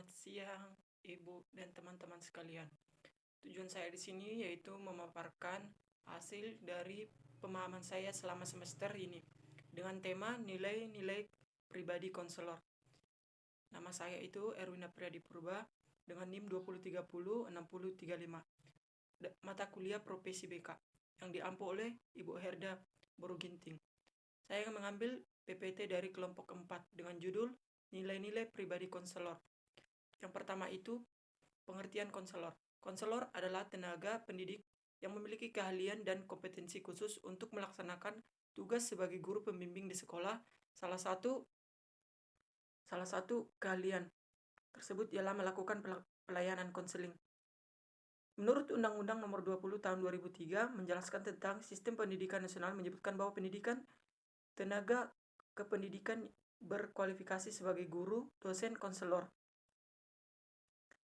Selamat siang, Ibu dan teman-teman sekalian. Tujuan saya di sini yaitu memaparkan hasil dari pemahaman saya selama semester ini dengan tema nilai-nilai pribadi konselor. Nama saya itu Erwina Priyadi Purba dengan NIM 20306035. Mata kuliah Profesi BK yang diampu oleh Ibu Herda Boruginting. Saya akan mengambil PPT dari kelompok 4 dengan judul Nilai-nilai pribadi konselor. Yang pertama itu pengertian konselor. Konselor adalah tenaga pendidik yang memiliki keahlian dan kompetensi khusus untuk melaksanakan tugas sebagai guru pembimbing di sekolah. Salah satu keahlian tersebut ialah melakukan pelayanan konseling. Menurut Undang-Undang Nomor 20 Tahun 2003 menjelaskan tentang Sistem Pendidikan Nasional, menyebutkan bahwa pendidikan tenaga kependidikan berkualifikasi sebagai guru, dosen, konselor,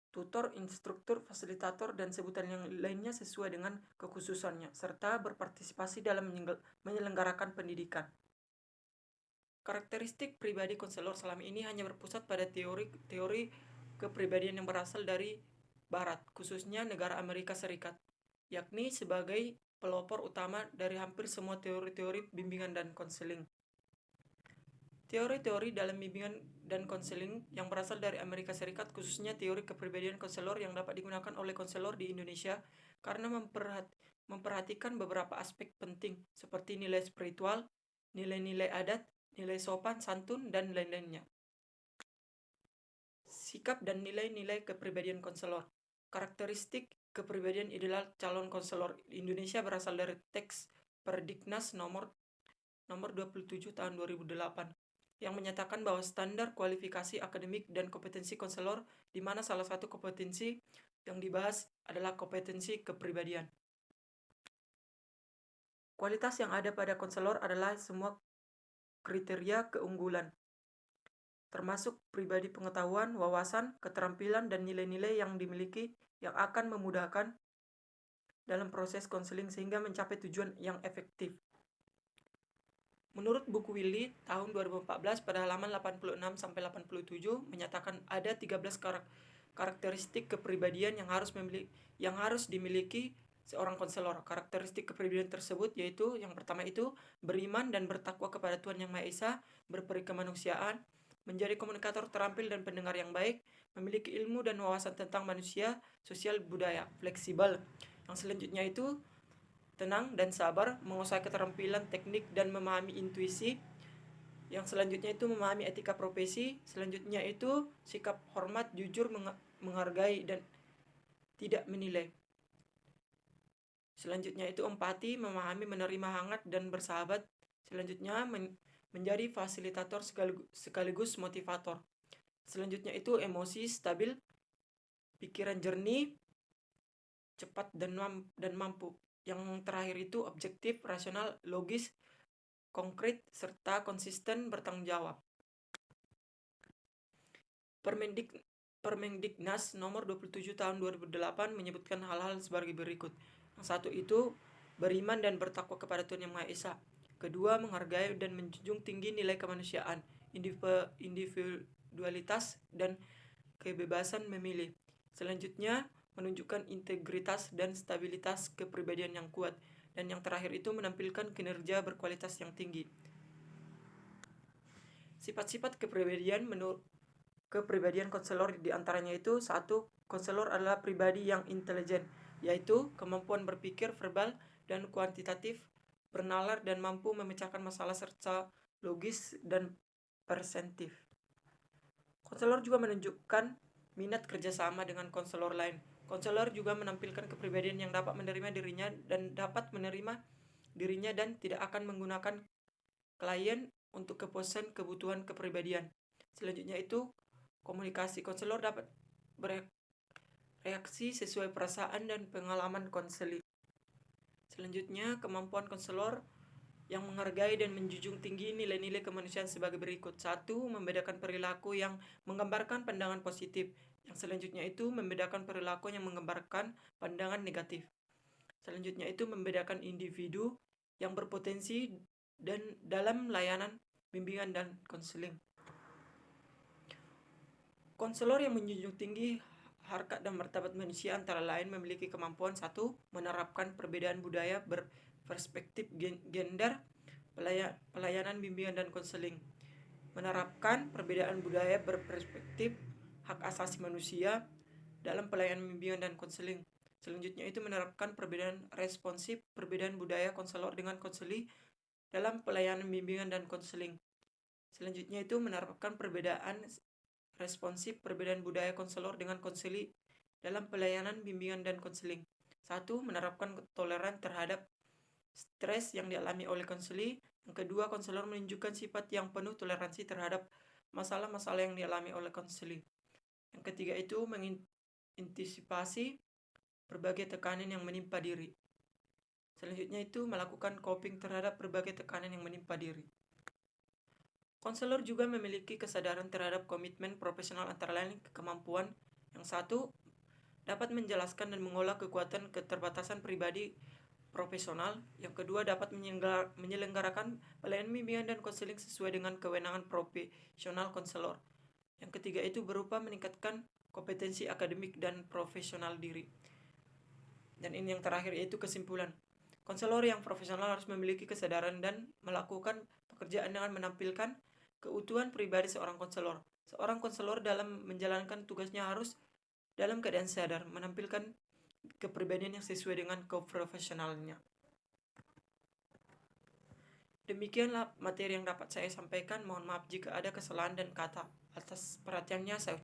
tutor, instruktur, fasilitator, dan sebutan yang lainnya sesuai dengan kekhususannya, serta berpartisipasi dalam menyelenggarakan pendidikan. Karakteristik pribadi konselor selama ini hanya berpusat pada teori kepribadian yang berasal dari Barat, khususnya negara Amerika Serikat, yakni sebagai pelopor utama dari hampir semua teori-teori bimbingan dan konseling. Teori-teori dalam bimbingan dan konseling yang berasal dari Amerika Serikat, khususnya teori kepribadian konselor yang dapat digunakan oleh konselor di Indonesia karena memperhatikan beberapa aspek penting seperti nilai spiritual, nilai-nilai adat, nilai sopan, santun, dan lain-lainnya. Sikap dan nilai-nilai kepribadian konselor. Karakteristik kepribadian ideal calon konselor Indonesia berasal dari teks Perdiknas nomor 27 tahun 2008 yang menyatakan bahwa standar kualifikasi akademik dan kompetensi konselor, di mana salah satu kompetensi yang dibahas adalah kompetensi kepribadian. Kualitas yang ada pada konselor adalah semua kriteria keunggulan, termasuk pribadi pengetahuan, wawasan, keterampilan, dan nilai-nilai yang dimiliki yang akan memudahkan dalam proses konseling sehingga mencapai tujuan yang efektif. Menurut buku Willy tahun 2014 pada halaman 86-87 menyatakan ada 13 karakteristik kepribadian yang harus dimiliki seorang konselor. Karakteristik kepribadian tersebut yaitu yang pertama itu beriman dan bertakwa kepada Tuhan Yang Maha Esa, berperi kemanusiaan, menjadi komunikator terampil dan pendengar yang baik, memiliki ilmu dan wawasan tentang manusia, sosial, budaya, fleksibel. Yang selanjutnya itu tenang dan sabar, menguasai keterampilan teknik dan memahami intuisi. Yang selanjutnya itu memahami etika profesi. Selanjutnya itu sikap hormat, jujur, menghargai dan tidak menilai. Selanjutnya itu empati, memahami, menerima, hangat dan bersahabat. Selanjutnya menjadi fasilitator sekaligus motivator. Selanjutnya itu emosi stabil, pikiran jernih, cepat dan mampu. Yang terakhir itu objektif, rasional, logis, konkret, serta konsisten bertanggung jawab. Permendiknas nomor 27 tahun 2008 menyebutkan hal-hal sebagai berikut. Yang satu itu beriman dan bertakwa kepada Tuhan Yang Maha Esa. Kedua, menghargai dan menjunjung tinggi nilai kemanusiaan, individualitas, dan kebebasan memilih. Selanjutnya, menunjukkan integritas dan stabilitas kepribadian yang kuat. Dan yang terakhir itu menampilkan kinerja berkualitas yang tinggi. Sifat-sifat kepribadian konselor diantaranya itu satu, konselor adalah pribadi yang intelijen, yaitu kemampuan berpikir verbal dan kuantitatif, bernalar dan mampu memecahkan masalah serta logis dan persentif. Konselor juga menunjukkan minat kerjasama dengan konselor lain. Konselor juga menampilkan kepribadian yang dapat menerima dirinya dan tidak akan menggunakan klien untuk kepuasan kebutuhan kepribadian. Selanjutnya itu komunikasi. Konselor dapat bereaksi sesuai perasaan dan pengalaman konseling. Selanjutnya kemampuan konselor yang menghargai dan menjunjung tinggi nilai-nilai kemanusiaan sebagai berikut. 1. Membedakan perilaku yang menggambarkan pandangan positif. Yang selanjutnya itu membedakan perilaku yang menggambarkan pandangan negatif. Selanjutnya itu membedakan individu yang berpotensi dan dalam layanan bimbingan dan konseling. Konselor yang menjunjung tinggi harkat dan martabat manusia antara lain memiliki kemampuan satu, menerapkan perbedaan budaya berperspektif gender, pelayanan bimbingan dan konseling. Menerapkan perbedaan budaya berperspektif hak asasi manusia dalam pelayanan bimbingan dan konseling. Selanjutnya itu menerapkan perbedaan responsif, perbedaan budaya konselor dengan konseli dalam pelayanan bimbingan dan konseling. Selanjutnya itu menerapkan perbedaan responsif, perbedaan budaya konselor dengan konseli dalam pelayanan bimbingan dan konseling. Satu, menerapkan toleran terhadap stres yang dialami oleh konseli. Yang kedua, konselor menunjukkan sifat yang penuh toleransi terhadap masalah-masalah yang dialami oleh konseli. Yang ketiga itu mengantisipasi berbagai tekanan yang menimpa diri. Selanjutnya itu melakukan coping terhadap berbagai tekanan yang menimpa diri. Konselor juga memiliki kesadaran terhadap komitmen profesional antara lain kemampuan yang satu, dapat menjelaskan dan mengolah kekuatan keterbatasan pribadi profesional. Yang kedua, dapat menyelenggarakan pelayanan bimbingan dan konseling sesuai dengan kewenangan profesional konselor. Yang ketiga itu berupa meningkatkan kompetensi akademik dan profesional diri. Dan ini yang terakhir yaitu kesimpulan. Konselor yang profesional harus memiliki kesadaran dan melakukan pekerjaan dengan menampilkan keutuhan pribadi seorang konselor. Seorang konselor dalam menjalankan tugasnya harus dalam keadaan sadar, menampilkan kepribadian yang sesuai dengan keprofesionalnya. Demikianlah materi yang dapat saya sampaikan. Mohon maaf jika ada kesalahan dan kata. Atas perhatiannya saya